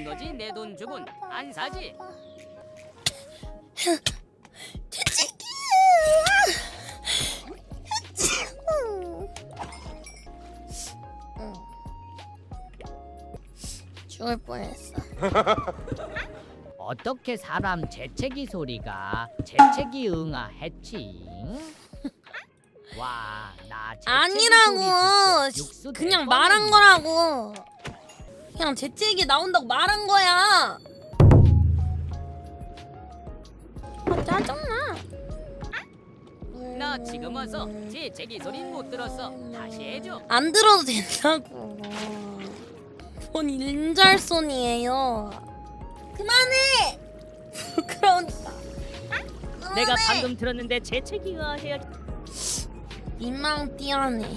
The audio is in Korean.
거지. 내 돈 주곤 안 사지. 재채기. 죽을 뻔했어. 어떻게 사람 재채기 소리가 재채기 응아 했지? 와, 나 재채기 아니라고. 소리 듣고 육수 그냥 낼 말한 뻔했네. 거라고. 그냥 재채기 나온다고 말한 거야. 아, 짜증나. 나 지금 와서 재채기 소리 못 들었어. 다시 해줘. 안 들어도 된다고. 뭔 인절손이에요. 그만해. 부끄러우니까. 내가 그만해. 방금 들었는데 재채기가 해야. 민망 띠하네.